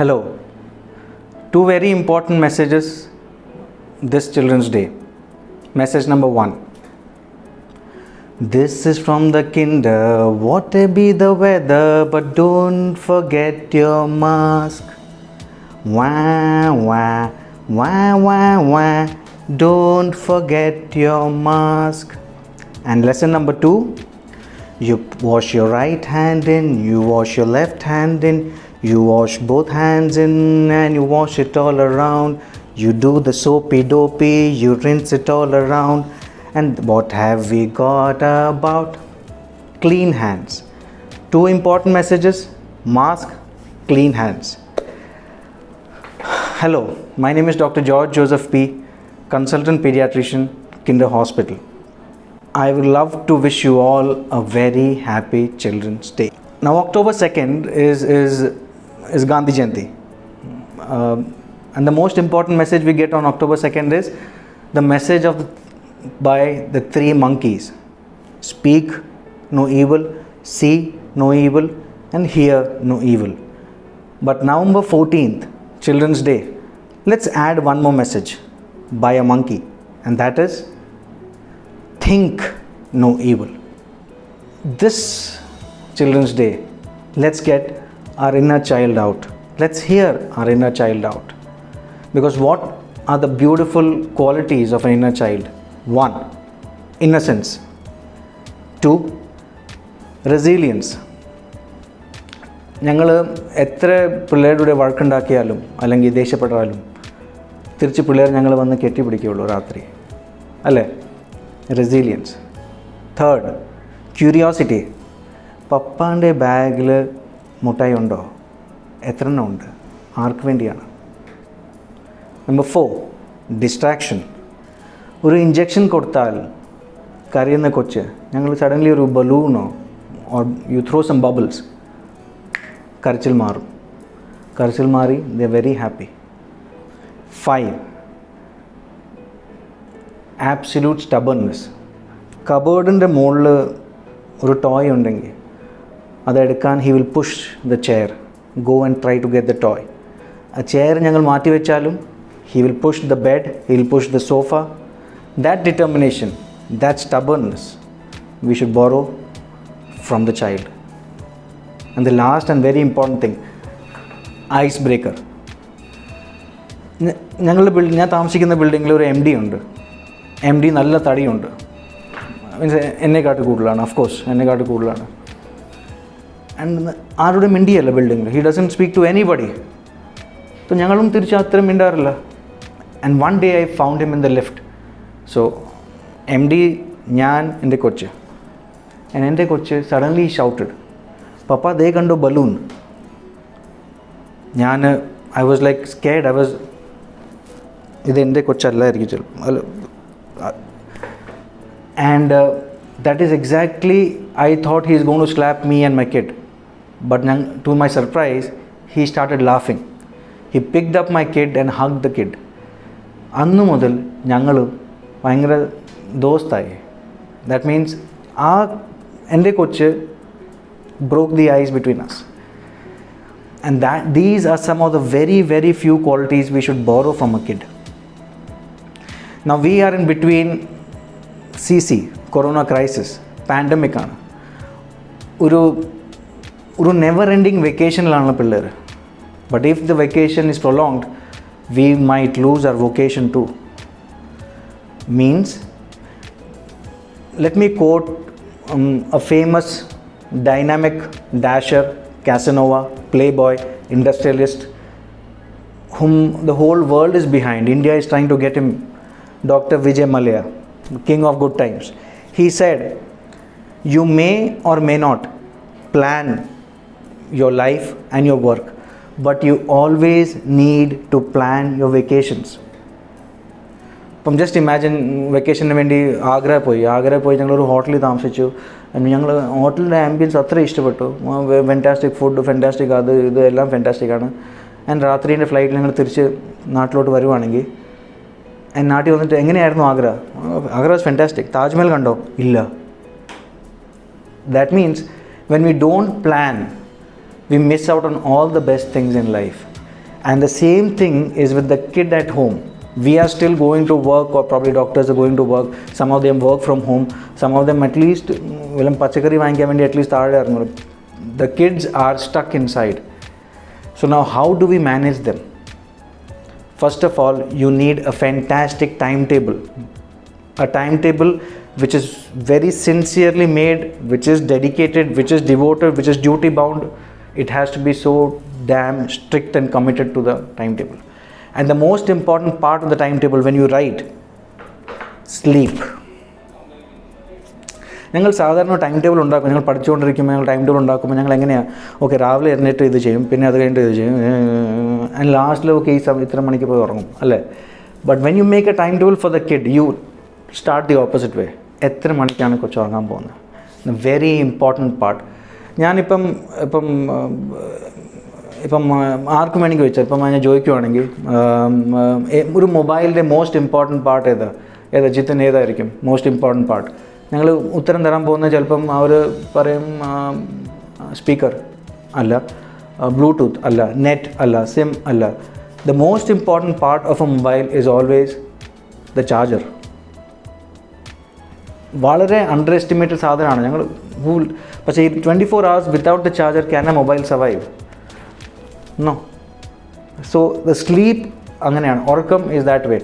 Hello. Two very important messages this Children's Day. Message number 1. This is from the kinder, whatever be the weather, but don't forget your mask. Wah, wah, wah, wah, wah, don't forget your mask. And lesson number 2, you wash your right hand in, you wash your left hand in, you wash both hands in and you wash it all around. You do the soapy dopey, you rinse it all around. And what have we got about? Clean hands. Two important messages: mask, clean hands. Hello, my name is Dr. George Joseph P., consultant pediatrician, Kinder Hospital. I would love to wish you all a very happy Children's Day. Now, October 2nd is Gandhi Jayanti. And the most important message we get on October 2nd is the message by the 3 monkeys. Speak no evil, see no evil, and hear no evil. But November 14th, Children's Day, let's add one more message by a monkey, and that is think no evil. This Children's Day, let's get our inner child out. Let's hear our inner child out. Because what are the beautiful qualities of an inner child? 1. Innocence. 2. Resilience. ഞങ്ങൾ എത്ര പിള്ളേരുടെ വഴക്കുണ്ടാക്കിയാലും അല്ലെങ്കിൽ ദേഷ്യപ്പെട്ടാലും തിരിച്ച് പിള്ളേർ ഞങ്ങൾ വന്ന് കെട്ടിപ്പിടിക്കുകയുള്ളൂ രാത്രി അല്ലേ? റെസിലിയൻസ്. 3. ക്യൂരിയോസിറ്റി. പപ്പാൻ്റെ ബാഗിൽ മുട്ടായി ഉണ്ടോ? എത്ര എണ്ണം ഉണ്ട്? ആർക്ക് വേണ്ടിയാണ്? നമ്പർ 4. ഡിസ്ട്രാക്ഷൻ. ഒരു ഇഞ്ചക്ഷൻ കൊടുത്താൽ കരയുന്ന കൊച്ച് ഞങ്ങൾ സഡൻലി ഒരു ബലൂണോ or you throw some bubbles, കരച്ചിൽ മാറും. കരച്ചിൽ മാറി they very happy. 5. Absolute stubbornness. കബേർഡിൻ്റെ മുകളിൽ ഒരു ടോയ് ഉണ്ടെങ്കിൽ അതെടുക്കാൻ he will push the chair, go and try to get the toy. ആ ചെയർ ഞങ്ങൾ മാറ്റി വെച്ചാലും he will push the bed, he will push the sofa. That determination, that stubbornness, we should borrow from the child. And the last and very important thing, icebreaker. ഞാൻ താമസിക്കുന്ന ബിൽഡിങ്ങിൽ ഒരു M D ഉണ്ട്. M D നല്ല തടിയുണ്ട്. Means എന്നെക്കാട്ട് കൂടുതലാണ്, of course എന്നെക്കാട്ട് കൂടുതലാണ്. And ആരുടെ മിണ്ടിയല്ല ബിൽഡിങ്ങിൽ. He doesn't speak to anybody. അപ്പോൾ ഞങ്ങളും തിരിച്ച് അത്രയും മിണ്ടാറില്ല. And one day I found him in the lift. So, MD, ഞാൻ എൻ്റെ കൊച്ച്. And എൻ്റെ കൊച്ച് suddenly shouted, Papa, they kando balloon. I was like scared. ഇത് എൻ്റെ കൊച്ചല്ലായിരിക്കും. And that is exactly, I thought he is going to slap me and my kid. But to my surprise, he started laughing. He picked up my kid and hugged the kid. അന്നു മുതൽ ഞങ്ങൾ ഭയങ്കര ദോസ്തായി. That means എൻ്റെ കൊച്ച് broke the ice between us. And these are some of the very, very few qualities we should borrow from a kid. Now we are in between CC, Corona crisis, pandemic ആണ്. ഒരു never ending വെക്കേഷനിലാണ് പിള്ളേർ. But if the vacation is prolonged, we might lose our vocation too. Means, let me quote a famous dynamic dasher, Casanova, playboy, industrialist, whom the whole world is behind. India is trying to get him, Dr. Vijay Mallya, king of good times. He said, you may or may not plan your life and your work, but you always need to plan your vacations. അപ്പം just imagine വെക്കേഷന് വേണ്ടി ആഗ്ര പോയി ഞങ്ങളൊരു ഹോട്ടലിൽ താമസിച്ചു. ഞങ്ങൾ ഹോട്ടലിൻ്റെ ambience അത്ര ഇഷ്ടപ്പെട്ടു. ഫെൻറ്റാസ്റ്റിക് ഫുഡ്, ഫെൻറ്റാസ്റ്റിക് ഇത് എല്ലാം ഫെൻറ്റാസ്റ്റിക്കാണ്. ആൻഡ് രാത്രിൻ്റെ ഫ്ലൈറ്റിൽ ഞങ്ങൾ തിരിച്ച് നാട്ടിലോട്ട് വരുവാണെങ്കിൽ നാട്ടിൽ വന്നിട്ട് എങ്ങനെയായിരുന്നു ആഗ്ര വാസ് ഫെൻറ്റാസ്റ്റിക്. താജ്മഹൽ കണ്ടോ? ഇല്ല. That means when we don't plan, we miss out on all the best things in life. And the same thing is with the kid at home. We are still going to work, or probably doctors are going to work. Some of them work from home. Some of them at least, at least the kids are stuck inside. So now how do we manage them? First of all, you need a fantastic timetable. A timetable which is very sincerely made, which is dedicated, which is devoted, which is duty bound. It has to be so damn strict and committed to the timetable. And the most important part of the timetable when you write, sleep. ഞങ്ങൾ സാധാരണ time table ഉണ്ടാക്കും. ഞങ്ങൾ പഠിച്ചുകൊണ്ടിരിക്കുമ്പോൾ ഞങ്ങൾ time table ഉണ്ടാക്കുമ്പോൾ ഞങ്ങൾ എങ്ങനെയാണ്, okay രാവിലെ എഴുന്നേറ്റ് ഇത് ചെയ്യും, പിന്നെ അത് കഴിഞ്ഞിട്ട് ഇത് ചെയ്യും, ആൻഡ് ലാസ്റ്റിൽ ഓക്കെ ഈ സമയം ഇത്ര മണിക്ക് പോയി ഉറങ്ങും അല്ലേ. But when you make a time table for the kid, you start the opposite way. എത്ര മണിക്കാണ് കൊച്ചു ഉറങ്ങാൻ പോകുന്നത്? Very important part. ഞാനിപ്പം ആർക്കും വേണമെങ്കിൽ ചോദിച്ചാൽ, ഇപ്പം ഞാൻ ചോദിക്കുവാണെങ്കിൽ ഒരു മൊബൈലിൻ്റെ മോസ്റ്റ് ഇമ്പോർട്ടൻറ്റ് പാർട്ട് ഏതാ ജിത്തിൻ, ഏതായിരിക്കും മോസ്റ്റ് ഇമ്പോർട്ടൻറ്റ് പാർട്ട്? ഞങ്ങൾ ഉത്തരം തരാൻ പോകുന്നത് ചിലപ്പം അവർ പറയും സ്പീക്കർ അല്ല, ബ്ലൂടൂത്ത് അല്ല, നെറ്റ് അല്ല, സിം അല്ല. The most important part of a mobile is always the charger. വളരെ അണ്ടർ എസ്റ്റിമേറ്റഡ് സാധനമാണ്. ഞങ്ങൾ പക്ഷേ ഈ 24 hours without the charger can a mobile survive? No. So the sleep അങ്ങനെയാണ്, ഉറക്കം ഈസ് ദാറ്റ് വേ.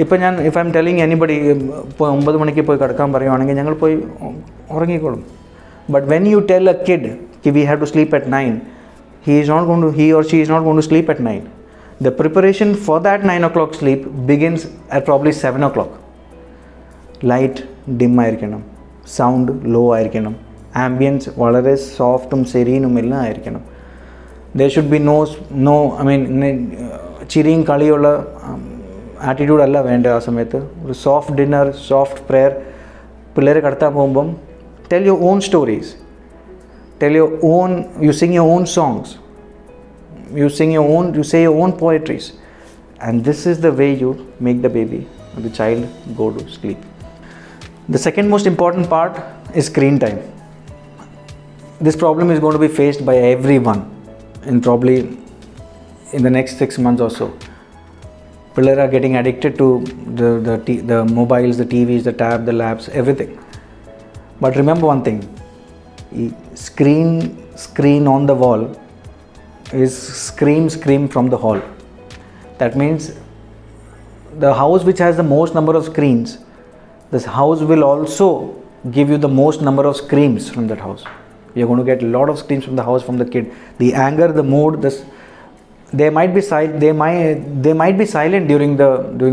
ഇപ്പം ഞാൻ if I am telling anybody ഇപ്പോൾ 9 മണിക്ക് പോയി കിടക്കാൻ പറയുവാണെങ്കിൽ ഞങ്ങൾ പോയി ഉറങ്ങിക്കോളും. But when you tell a kid we have to sleep at 9, he or she is not going to sleep at 9. The preparation for that 9 o'clock sleep begins at probably 7 o'clock. Light dim ആയിരിക്കണം, sound law ആയിരിക്കണം, ambience വളരെ സോഫ്റ്റും സെരീനും എല്ലാം ആയിരിക്കണം. there should be no I mean ചിരിയും കളിയുള്ള attitude അല്ല വേണ്ടത് ആ സമയത്ത്. ഒരു സോഫ്റ്റ് ഡിന്നർ, സോഫ്റ്റ് പ്രെയർ. പിള്ളേരെ കടത്താൻ പോകുമ്പം tell your own stories, you sing your own songs, you say your own poetries, and this is the way you make the baby or the child go to sleep. The second most important part is screen time. This problem is going to be faced by everyone probably in the next 6 months or so. People are getting addicted to the mobiles, the TVs, the tab, the labs, everything. But remember one thing, screen on the wall is scream from the hall. That means the house which has the most number of screens, this house will also give you the most number of screams from that house. You're going to get a lot of screams from the house, from the kid. The anger, the mood, they might be silent during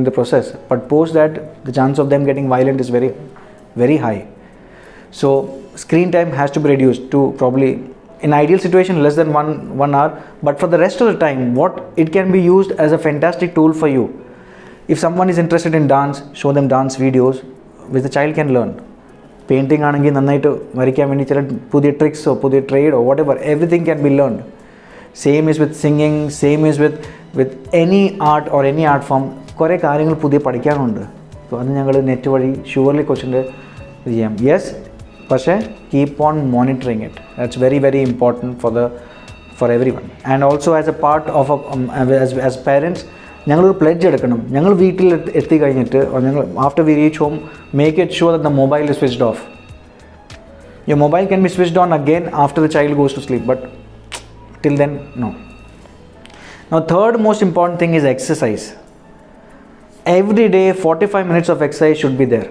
the process, but post that the chance of them getting violent is very, very high. So screen time has to be reduced to probably, in ideal situation, less than one hour. But for the rest of the time, it can be used as a fantastic tool for you. If someone is interested in dance, show them dance videos which the child can learn. Painting ആണെങ്കിൽ നന്നായിട്ട് വരയ്ക്കാൻ വേണ്ടി ചില പുതിയ ട്രിക്സോ പുതിയ ട്രേഡോ whatever, everything can be learned. Same is with singing, same is with any art or any art form. കുറേ കാര്യങ്ങൾ പുതിയ പഠിക്കാനുണ്ട്. അപ്പോൾ അത് ഞങ്ങൾ നെറ്റ് വഴി ഷുവർലി കൊച്ചിൻ്റെ ഇത് ചെയ്യാം. യെസ്, പക്ഷേ keep on monitoring it. That's very very important for everyone. And also as a part of as parents, ഞങ്ങളൊരു പ്ലെഡ്ജ് എടുക്കണം. ഞങ്ങൾ വീട്ടിൽ എത്തിക്കഴിഞ്ഞിട്ട് ഞങ്ങൾ after V reach home, make it sure that the mobile is switched off. Your mobile can be switched on again after the child goes to sleep, but till then no. Now third most important thing is exercise. Every day 45 minutes of exercise should be there.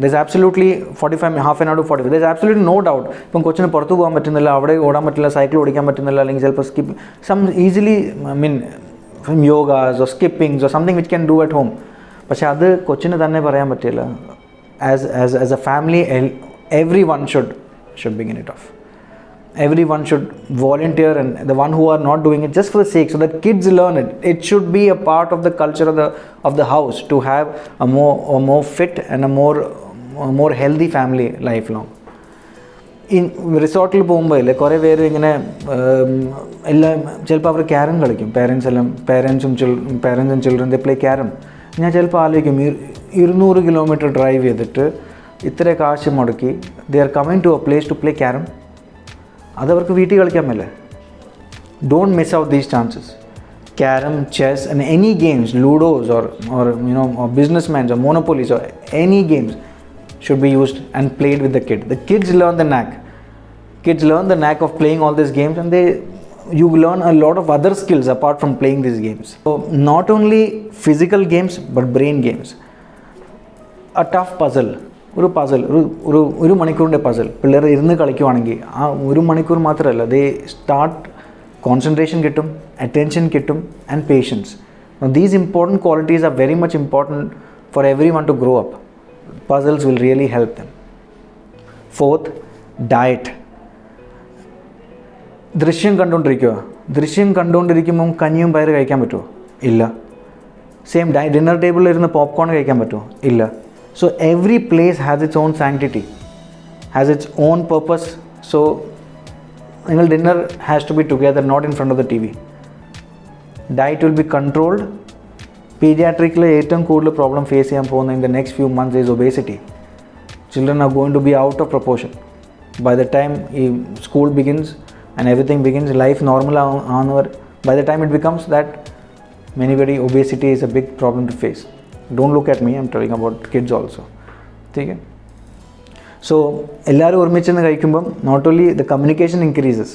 There's absolutely 45, half an hour to 45. There's absolutely no doubt. ഇപ്പം കൊച്ചിന് പുറത്ത് പോകാൻ പറ്റുന്നില്ല, അവിടെ ഓടാൻ പറ്റില്ല, cycle ഓടിക്കാൻ പറ്റുന്നില്ല, അല്ലെങ്കിൽ ചിലപ്പോൾ skip some easily from yogas or skippings or something which can do at home. പക്ഷെ അത് കൊച്ചിന് തന്നെ പറയാൻ പറ്റില്ല. As a family, everyone should begin it off. Everyone should volunteer, and the one who are not doing it just for the sake, so that kids learn it. It should be a part of the culture of the house to have a more fit and a more healthy family lifelong. ഈ റിസോർട്ടിൽ പോകുമ്പോൾ ഇല്ലേ കുറേ പേര് ഇങ്ങനെ എല്ലാം ചിലപ്പോൾ അവർ carrom കളിക്കും. പേരൻസും ചിൽഡ്രൻ ദേ പ്ലേ ക്യാരം. ഞാൻ ചിലപ്പോൾ ആലോചിക്കും, 200 കിലോമീറ്റർ ഡ്രൈവ് ചെയ്തിട്ട് ഇത്ര കാശ് മുടക്കി they are coming to a place to play carom. അതവർക്ക് വീട്ടിൽ കളിക്കാൻ പറ്റില്ല. Don't miss out these chances. carom, chess, and any games, ludos or businessmen or monopolies or any games should be used and played with the kid. The kids learn the knack. Kids learn the knack of playing all these games, and you learn a lot of other skills apart from playing these games. So not only physical games but brain games. A tough puzzle. ഒരു മണിക്കൂറിൻ്റെ puzzle പിള്ളേർ ഇരുന്ന് കളിക്കുവാണെങ്കിൽ ആ ഒരു മണിക്കൂർ മാത്രമല്ല, they start concentration കിട്ടും, attention കിട്ടും, and patience. These important qualities are very much important for every one to grow up. Puzzles will really help them. Fourth, diet. ദൃശ്യം കണ്ടുകൊണ്ടിരിക്കുമ്പം കഞ്ഞിയും പയറ് കഴിക്കാൻ പറ്റുമോ? ഇല്ല. സെയിം ഡിന്നർ ടേബിളിൽ ഇരുന്ന് പോപ്കോൺ കഴിക്കാൻ പറ്റുമോ? ഇല്ല. So every place has its own sanctity, has its own purpose. So dinner has to be together, not in front of the TV. Diet will be controlled. Pediatrically, ഏറ്റവും കൂടുതൽ problem face ചെയ്യാൻ പോകുന്ന in the next few months is obesity. Children are going to be out of proportion. By the time school begins and everything begins, life normal onward, by the time it becomes that obesity is a big problem to face. Don't look at me, I'm telling about kids also. Okay? So എല്ലാവരും ഒരുമിച്ച് കഴിക്കുമ്പം not only the communication increases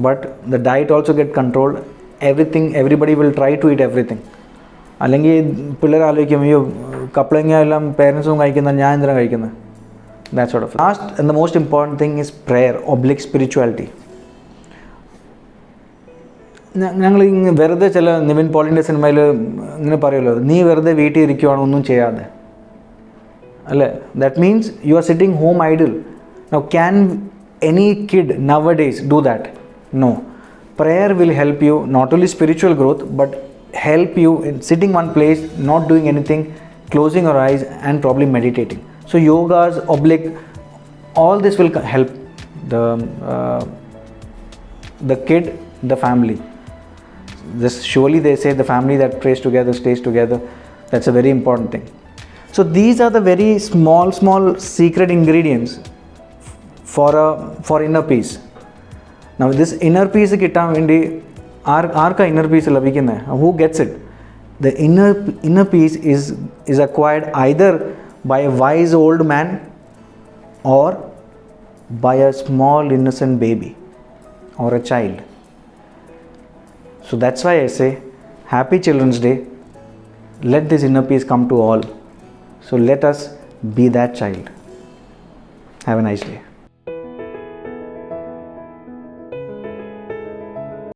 but the diet also get controlled. Everybody will try to eat everything. അല്ലെങ്കിൽ പിള്ളേർ ആലോചിക്കും, അയ്യോ കപ്പളങ്ങ എല്ലാം പേരൻസും കഴിക്കുന്ന, ഞാൻ എന്തിനാണ് കഴിക്കുന്നത്? That sort of. Last and the most important thing is prayer / spirituality. ഞങ്ങൾ വെറുതെ ചില നിവിൻ പോളിൻ്റെ സിനിമയിൽ ഇങ്ങനെ പറയുമല്ലോ, നീ വെറുതെ വീട്ടിൽ ഇരിക്കുവാണ് ഒന്നും ചെയ്യാതെ, അല്ലേ? That means you are sitting home idle. Now can any kid nowadays do that? No. Prayer will help you not only spiritual growth but help you in sitting one place, not doing anything, closing your eyes and probably meditating. So yogas, all this will help the kid, the family. Surely they say the family that prays together stays together. That's a very important thing. So these are the very small secret ingredients for inner peace. Now this inner peace kittan vendi aarka inner peace labikkunne? Who gets it? The inner peace is acquired either by a wise old man or by a small innocent baby or a child. So that's why I say Happy Children's Day. Let this inner peace come to all. So let us be that child. Have a nice day.